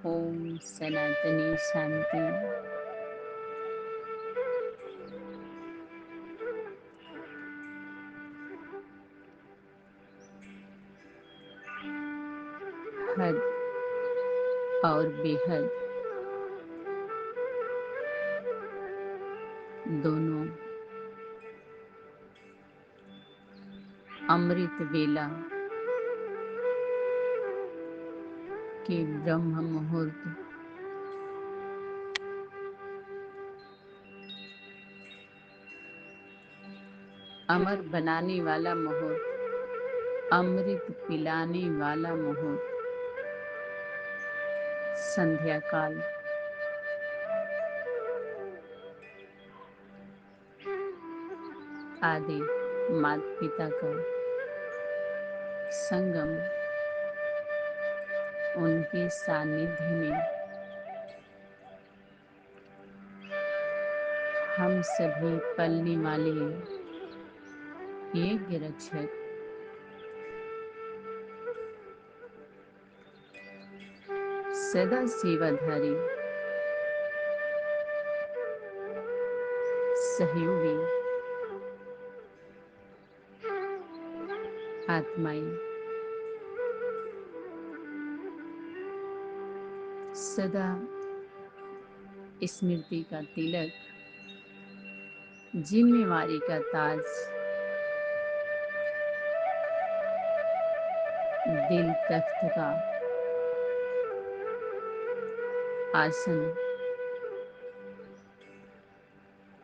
ओम सनातनी शांति। हद और बेहद दोनों अमृत वेला के ब्रह्म मुहूर्त अमर बनाने वाला मुहूर्त, अमृत पिलाने वाला मुहूर्त, संध्या काल आदि माता पिता का संगम, उनके सानिध्य में हम सभी पलने वाले यज्ञ रक्षक सदा सेवाधारी सहयोगी आत्माएं सदा स्मृति का तिलक, जिम्मेवारी का ताज, दिल तख्त का आसन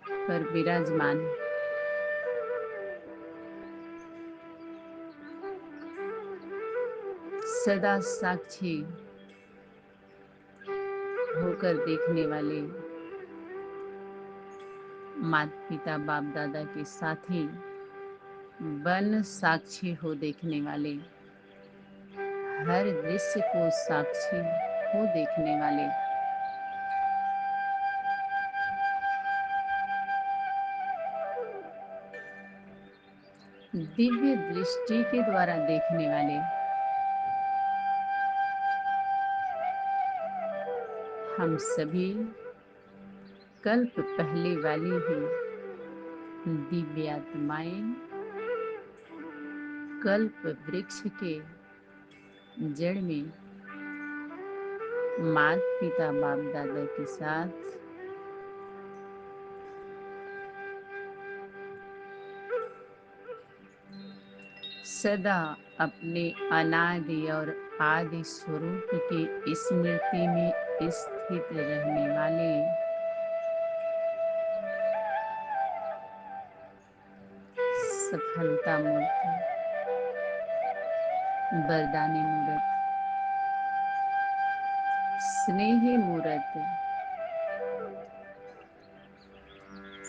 पर विराजमान, सदा साक्षी होकर देखने वाले माता पिता बाप दादा के साथी बन साक्षी हो देखने वाले, हर दृश्य को साक्षी हो देखने वाले, दिव्य दृष्टि के द्वारा देखने वाले, हम सभी कल्प पहले वाली ही दिव्य आत्माएं कल्प वृक्ष के जड़ में माता पिता बाप दादा के साथ सदा अपने अनादि और आदि स्वरूप की स्मृति में स्थित रहने वाले सफलता मूर्ति, वरदानी मूर्त, स्नेही मूर्त,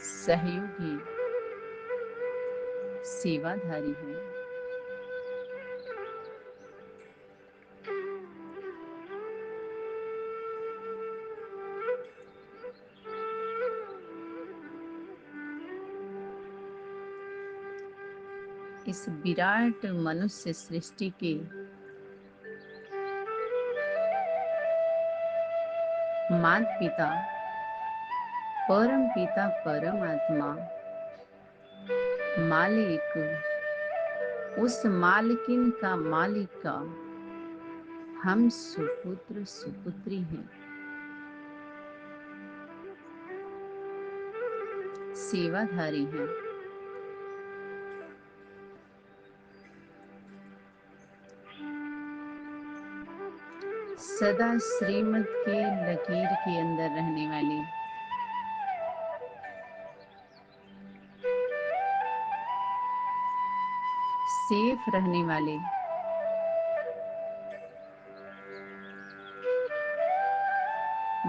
सहयोगी सेवाधारी है। इस विराट मनुष्य सृष्टि के माता पिता परम पिता परमात्मा मालिक, उस मालकिन का मालिक का हम सुपुत्र सुपुत्री हैं, सेवाधारी हैं। सदा श्रीमत के लकीर के अंदर रहने वाले, सेफ रहने वाले,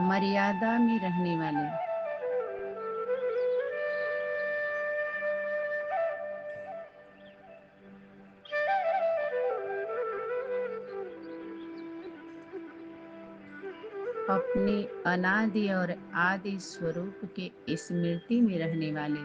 मर्यादा में रहने वाले, अपने अनादि और आदि स्वरूप के स्मृति में रहने वाले,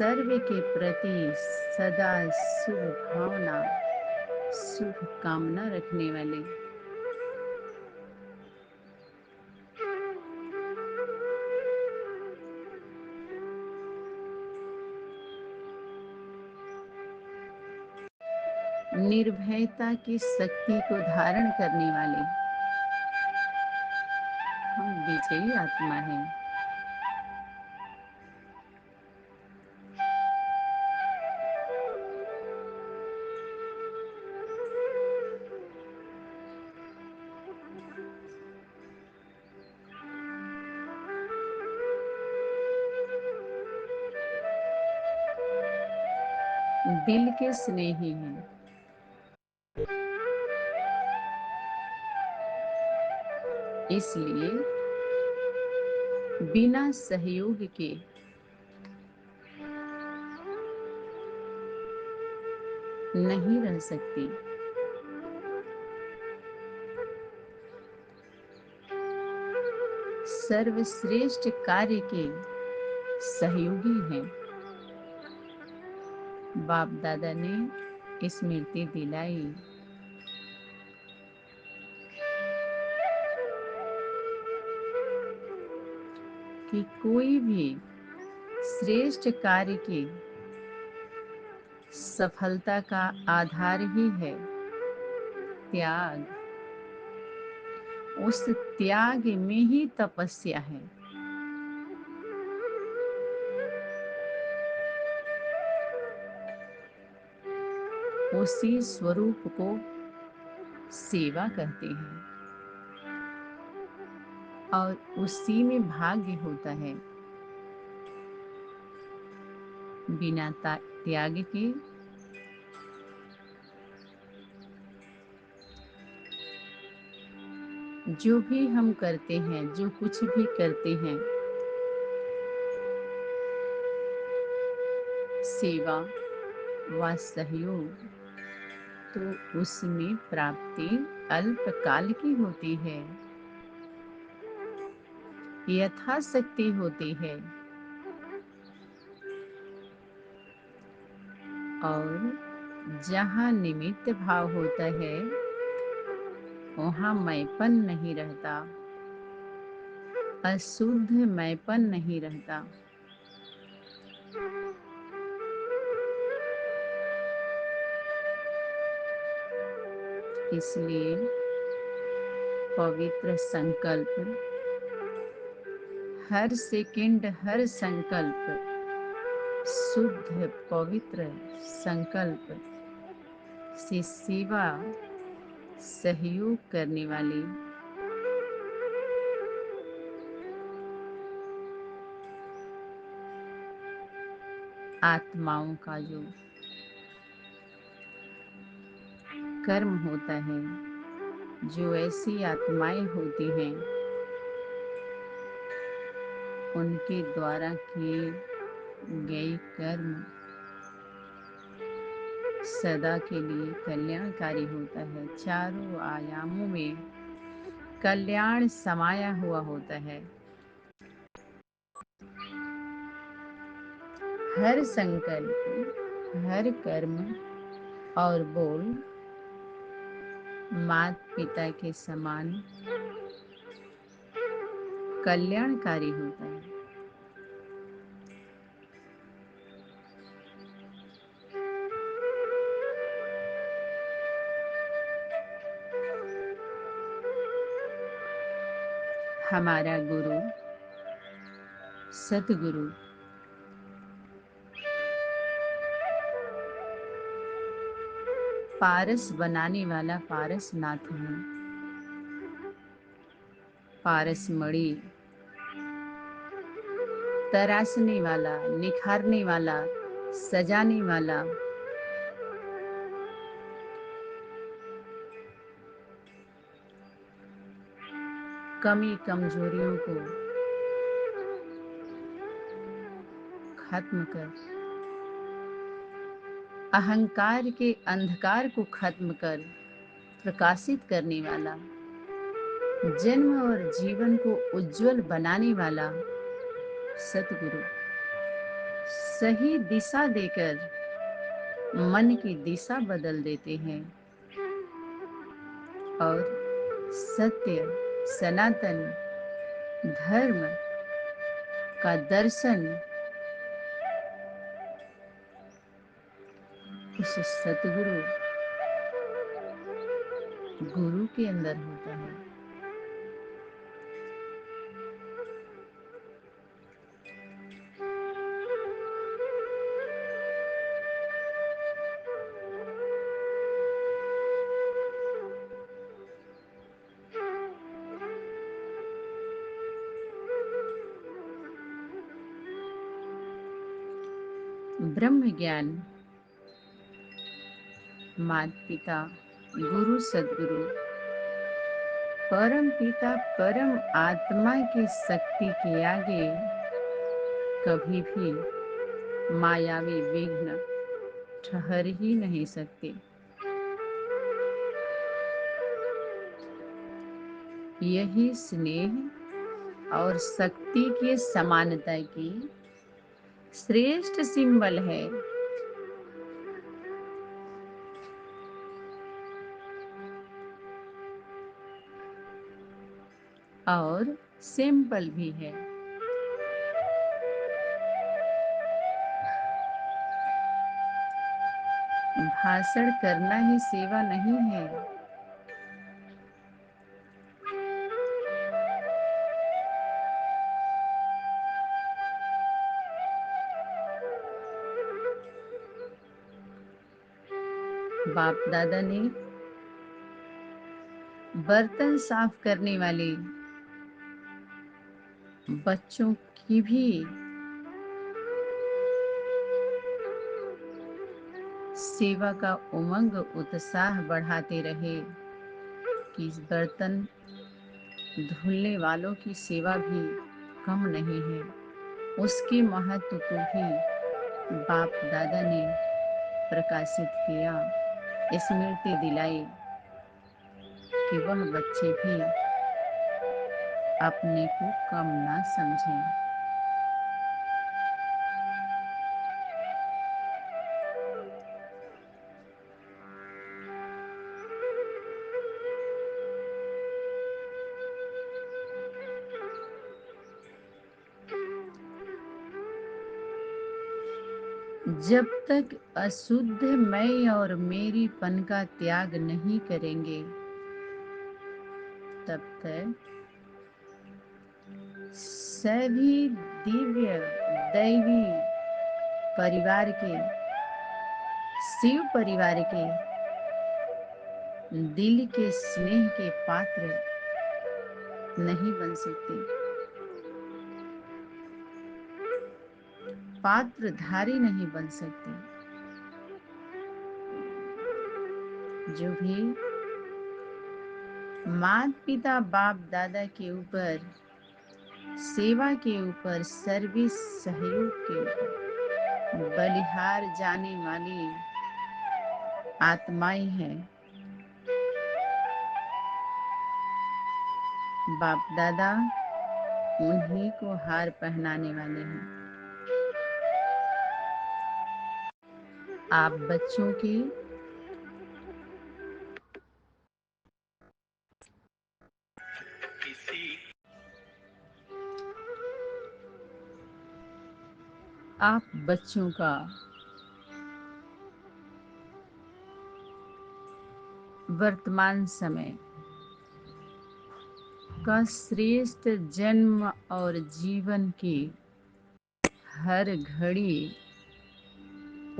सर्व के प्रति सदा शुभ भावना, शुभ कामना रखने वाले, निर्भयता की शक्ति को धारण करने वाले हम विजयी आत्मा हैं। दिल के स्नेही हैं। इसलिए बिना सहयोग के नहीं रह सकती। सर्वश्रेष्ठ कार्य के सहयोगी हैं। बाप दादा ने स्मृति दिलाई कि कोई भी श्रेष्ठ कार्य की सफलता का आधार ही है त्याग। उस त्याग में ही तपस्या है। उसी स्वरूप को सेवा कहते हैं और उसी में भाग्य होता है। बिना त्याग के जो भी हम करते हैं, जो कुछ भी करते हैं, सेवा व सहयोग, तो उसमें प्राप्ति अल्पकाल की होती है, यथाशक्ति होती है। और जहाँ निमित्त भाव होता है वहाँ मैंपन नहीं रहता, अशुद्ध मैंपन नहीं रहता। इसलिए पवित्र संकल्प, हर सेकंड हर संकल्प शुद्ध पवित्र संकल्प से सेवा सहयोग करने वाली आत्माओं का जो कर्म होता है, जो ऐसी आत्माएं होती हैं, उनके द्वारा किए गए कर्म सदा के लिए कल्याणकारी होता है। चारों आयामों में कल्याण समाया हुआ होता है। हर संकल्प, हर कर्म और बोल माता पिता के समान कल्याणकारी होता है। हमारा गुरु सतगुरु पारस बनाने वाला पारसनाथ है। पारस मणि तराशने वाला, निखारने वाला, सजाने वाला, कमी कमजोरियों को खत्म कर, अहंकार के अंधकार को खत्म कर प्रकाशित करने वाला, जन्म और जीवन को उज्जवल बनाने वाला सतगुरु सही दिशा देकर मन की दिशा बदल देते हैं और सत्य, सनातन धर्म का दर्शन उस सतगुरु गुरु के अंदर होता है। ब्रह्म ज्ञान माता पिता गुरु सदगुरु परम पिता परम आत्मा की शक्ति के आगे कभी भी मायावी विघ्न ठहर ही नहीं सकते। यही स्नेह और शक्ति की समानता की श्रेष्ठ सिंबल है। और सिंपल भी है। भाषण करना ही सेवा नहीं है। बाप दादा ने बर्तन साफ करने वाले बच्चों की भी सेवा का उमंग उत्साह बढ़ाते रहे कि इस बर्तन धुलने वालों की सेवा भी कम नहीं है। उसके महत्व को भी बाप दादा ने प्रकाशित किया, स्मृति दिलाई कि वह बच्चे भी अपने को कम ना समझें। जब तक अशुद्ध मैं और मेरीपन का त्याग नहीं करेंगे, तब तक सभी दिव्य दैवी परिवार के, शिव परिवार के दिल के स्नेह के पात्र नहीं बन सकते, पात्रधारी नहीं बन सकते। जो भी माता पिता बाप दादा के ऊपर, सेवा के ऊपर, सर्विस सहयोग के ऊपर बलिहार जाने वाली आत्माएं हैं, बाप दादा उन्हीं को हार पहनाने वाले हैं। आप बच्चों की आप बच्चों का वर्तमान समय का श्रेष्ठ जन्म और जीवन की हर घड़ी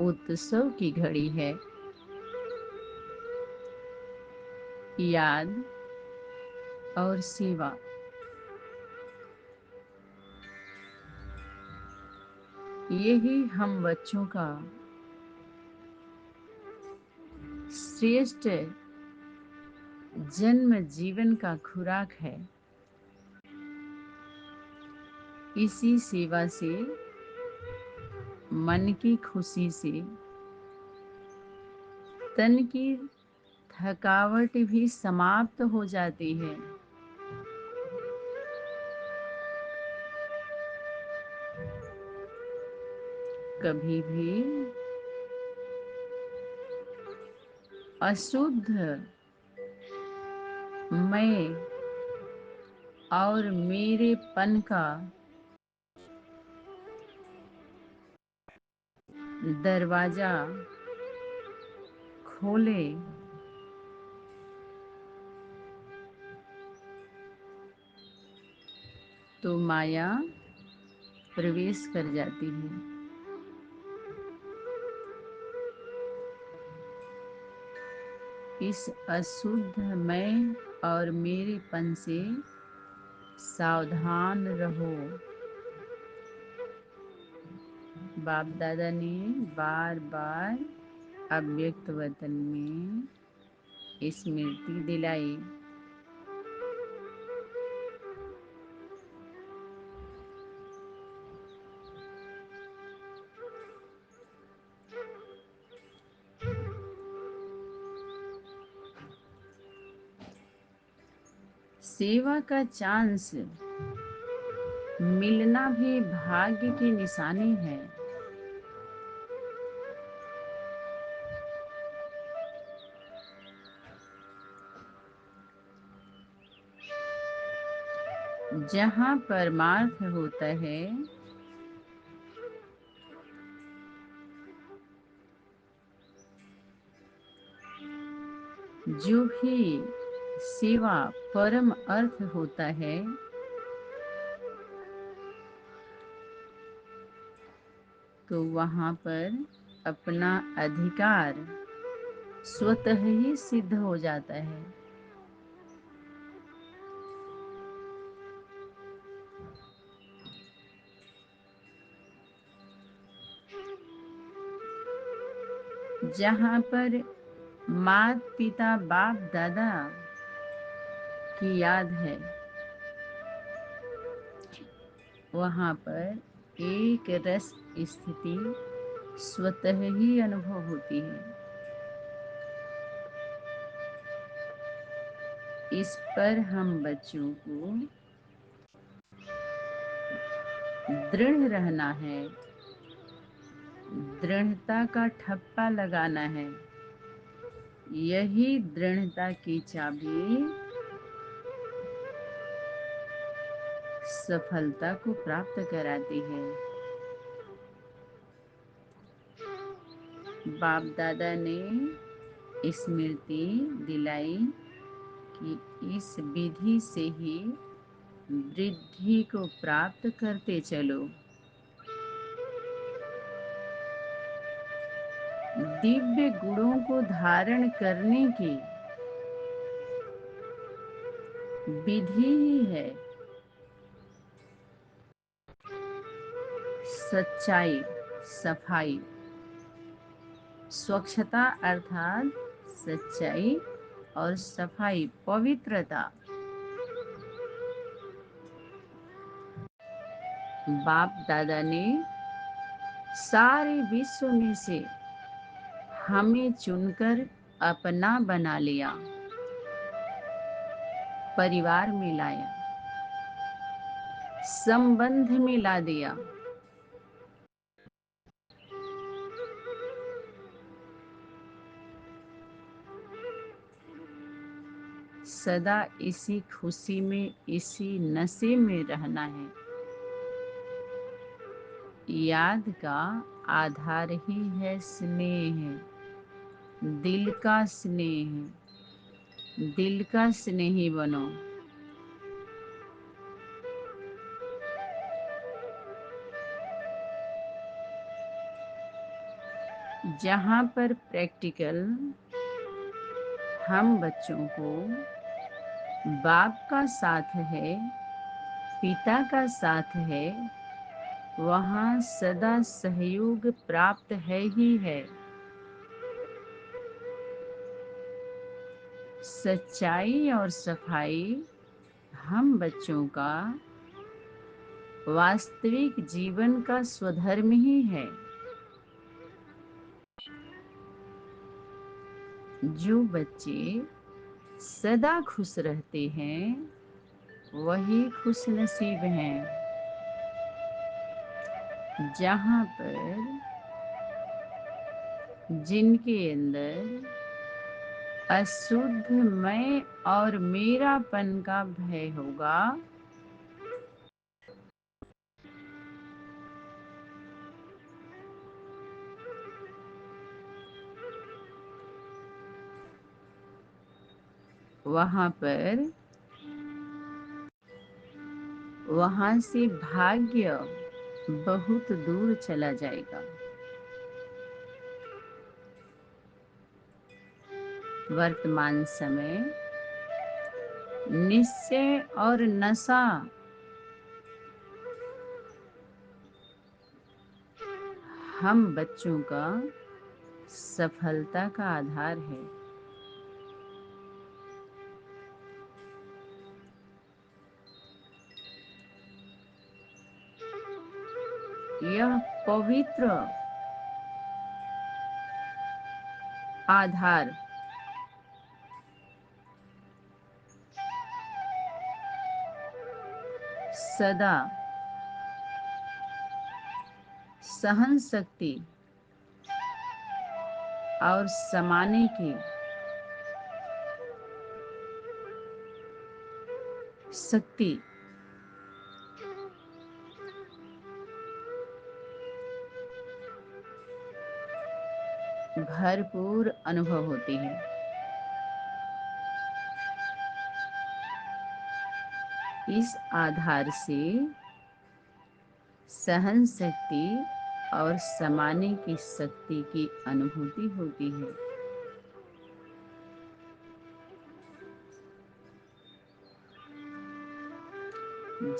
उत्सव की घड़ी है। याद और सेवा, यही हम बच्चों का श्रेष्ठ जन्म जीवन का खुराक है। इसी सेवा से, मन की खुशी से तन की थकावट भी समाप्त हो जाती है। कभी भी अशुद्ध मैं और मेरेपन का दरवाजा खोले तो माया प्रवेश कर जाती है। इस अशुद्ध मैं और मेरेपन से सावधान रहो। बाप दादा ने बार बार अव्यक्त वतन में स्मृति दिलाई। सेवा का चांस मिलना भी भाग्य की निशानी है। जहाँ परमार्थ होता है जो ही सेवा परम अर्थ होता है, तो वहाँ पर अपना अधिकार स्वतः ही सिद्ध हो जाता है। जहाँ पर मात पिता बाप दादा की याद है, वहाँ पर एक रस स्थिति स्वतः ही अनुभव होती है। इस पर हम बच्चों को दृढ़ रहना है, दृढ़ता का ठप्पा लगाना है। यही दृढ़ता की चाबी सफलता को प्राप्त कराती है। बाप दादा ने स्मृति दिलाई कि इस विधि से ही वृद्धि को प्राप्त करते चलो। दिव्य गुणों को धारण करने की विधि ही है सच्चाई, सफाई। स्वच्छता अर्थात सच्चाई और सफाई, पवित्रता। बाप दादा ने सारे विश्व में से हमें चुनकर अपना बना लिया, परिवार में लाया, संबंध में ला दिया। सदा इसी खुशी में, इसी नशे में रहना है। याद का आधार ही है स्नेह, दिल का स्नेह। दिल का स्नेही बनो। जहाँ पर प्रैक्टिकल हम बच्चों को बाप का साथ है, पिता का साथ है, वहाँ सदा सहयोग प्राप्त है ही है। सच्चाई और सफाई हम बच्चों का वास्तविक जीवन का स्वधर्म ही है। जो बच्चे सदा खुश रहते हैं वही खुश नसीब हैं। जहाँ पर जिनके अंदर अशुद्ध मैं और मेरापन का भय होगा, वहां से भाग्य बहुत दूर चला जाएगा। वर्तमान समय निश्चय और नशा हम बच्चों का सफलता का आधार है। यह पवित्र आधार सदा सहन शक्ति और समाने की शक्ति भरपूर अनुभव होती है। इस आधार से सहन शक्ति और समाने की शक्ति की अनुभूति होती है।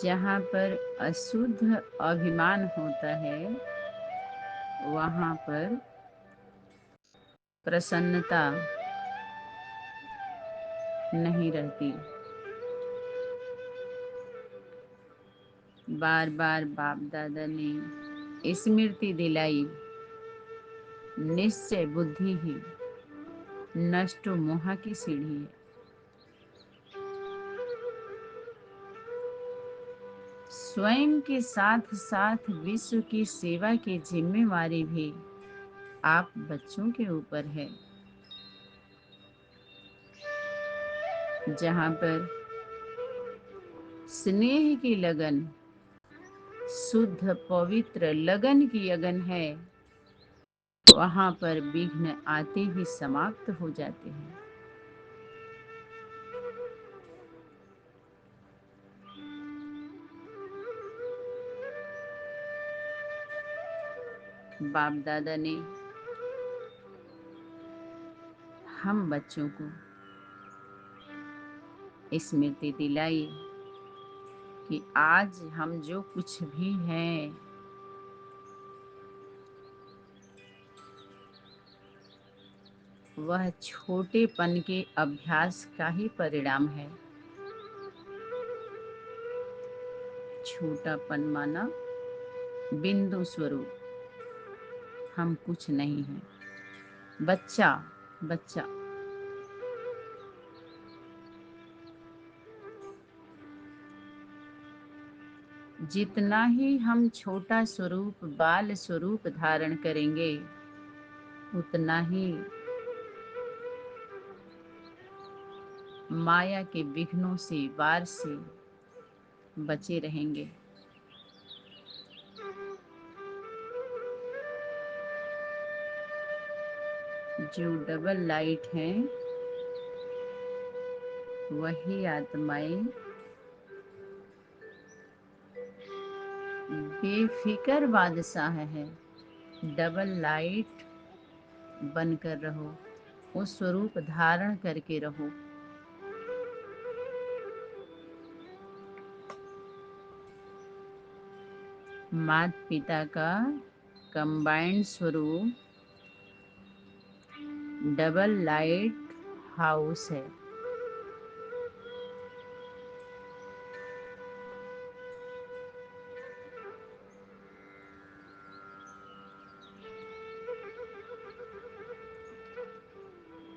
जहाँ पर अशुद्ध अभिमान होता है, वहाँ पर प्रसन्नता नहीं रहती। बार बार बाप दादा ने स्मृति दिलाई, निश्चय बुद्धि ही नष्ट मोह की सीढ़ी है। स्वयं के साथ साथ विश्व की सेवा की जिम्मेवारी भी आप बच्चों के ऊपर है। जहाँ पर स्नेह की लगन, शुद्ध पवित्र लगन की अगन है, वहाँ पर विघ्न आते ही समाप्त हो जाते हैं। बाप दादा ने हम बच्चों को स्मृति दिलाई कि आज हम जो कुछ भी हैं, वह छोटेपन के अभ्यास का ही परिणाम है। छोटापन माना बिंदु स्वरूप, हम कुछ नहीं हैं। बच्चा बच्चा जितना ही हम छोटा स्वरूप, बाल स्वरूप धारण करेंगे, उतना ही माया के विघ्नों से, वार से बचे रहेंगे। जो डबल लाइट हैं, वही आत्माएं बेफिक्र बादशाह है। डबल लाइट बनकर रहो, उस स्वरूप धारण करके रहो। माता पिता का कंबाइंड स्वरूप डबल लाइट हाउस है।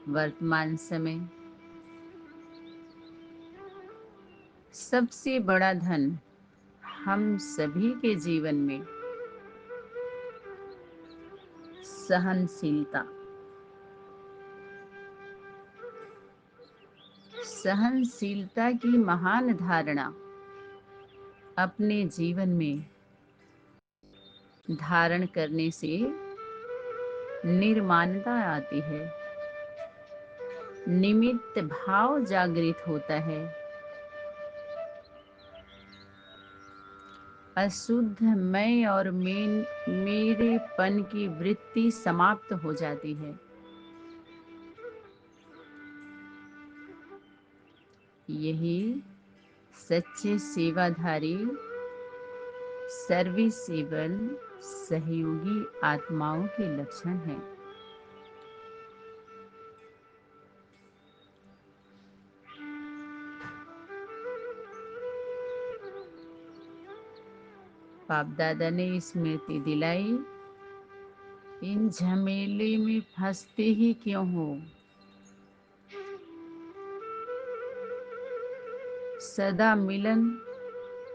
वर्तमान समय सबसे बड़ा धन हम सभी के जीवन में सहनशीलता सहनशीलता की महान धारणा अपने जीवन में धारण करने से निर्माणता आती है, निमित्त भाव जागृत होता है, अशुद्ध मैं और मेरेपन की वृत्ति समाप्त हो जाती है। यही सच्चे सेवाधारी, सर्विसेबल, सहयोगी आत्माओं के लक्षण हैं। बाप दादा ने स्मृति दिलाई, इन झमेले में फंसते ही क्यों हो, सदा मिलन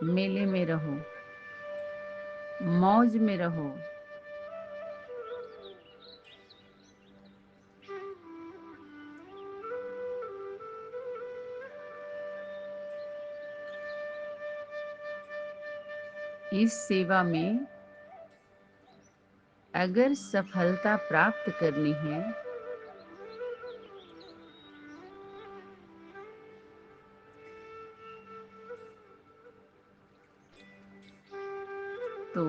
मेले में रहो, मौज में रहो। इस सेवा में अगर सफलता प्राप्त करनी है तो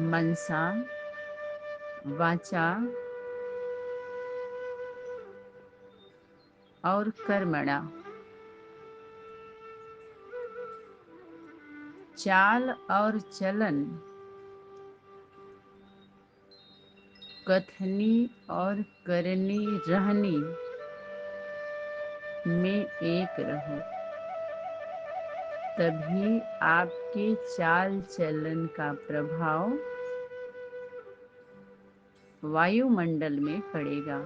मनसा, वाचा और कर्मणा, चाल और चलन, कथनी और करनी रहनी में एक रहो, तभी आपके चाल चलन का प्रभाव वायुमंडल में पड़ेगा।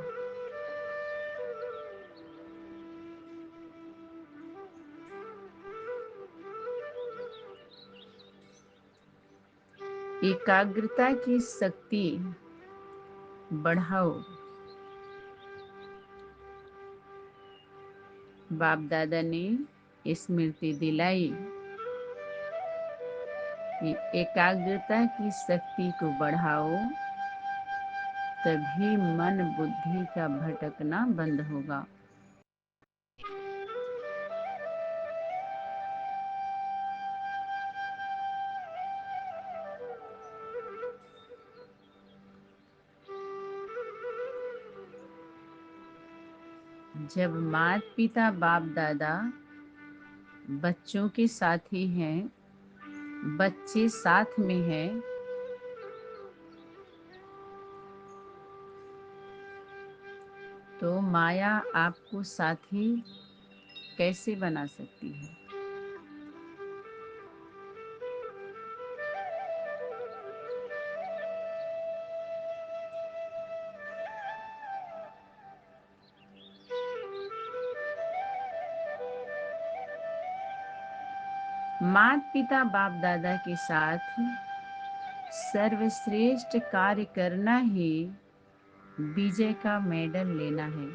एकाग्रता की शक्ति बढ़ाओ। बाप दादा ने स्मृति दिलाई कि एकाग्रता की शक्ति को बढ़ाओ, तभी मन बुद्धि का भटकना बंद होगा। जब माता पिता बाप दादा बच्चों के साथी हैं, बच्चे साथ में हैं, तो माया आपको साथी कैसे बना सकती है। माता पिता बाप दादा के साथ सर्वश्रेष्ठ कार्य करना ही विजय का मेडल लेना है।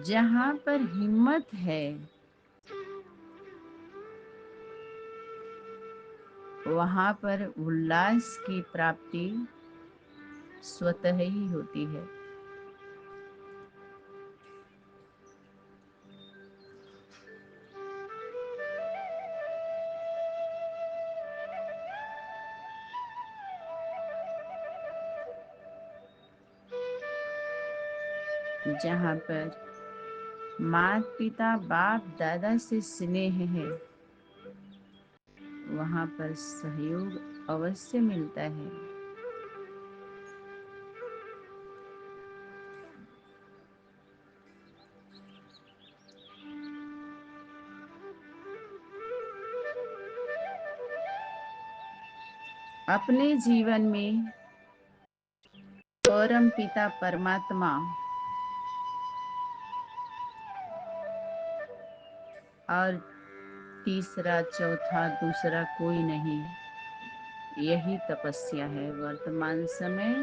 जहाँ पर हिम्मत है वहाँ पर उल्लास की प्राप्ति स्वतः ही होती है। जहाँ पर माता पिता बाप दादा से स्नेह है, वहाँ पर सहयोग अवश्य मिलता है। अपने जीवन में परम पिता परमात्मा और तीसरा चौथा दूसरा कोई नहीं, यही तपस्या है। वर्तमान समय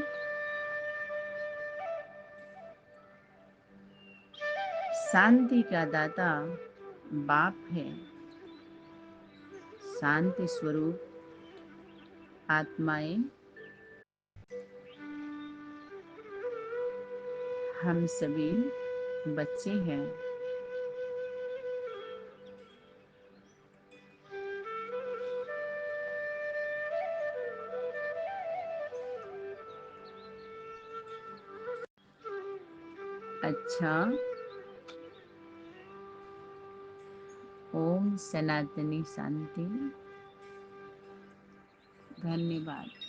शांति का दाता बाप है। शांति स्वरूप आत्माएं हम सभी बच्चे हैं। अच्छा, ओम सनातनी शांति। धन्यवाद।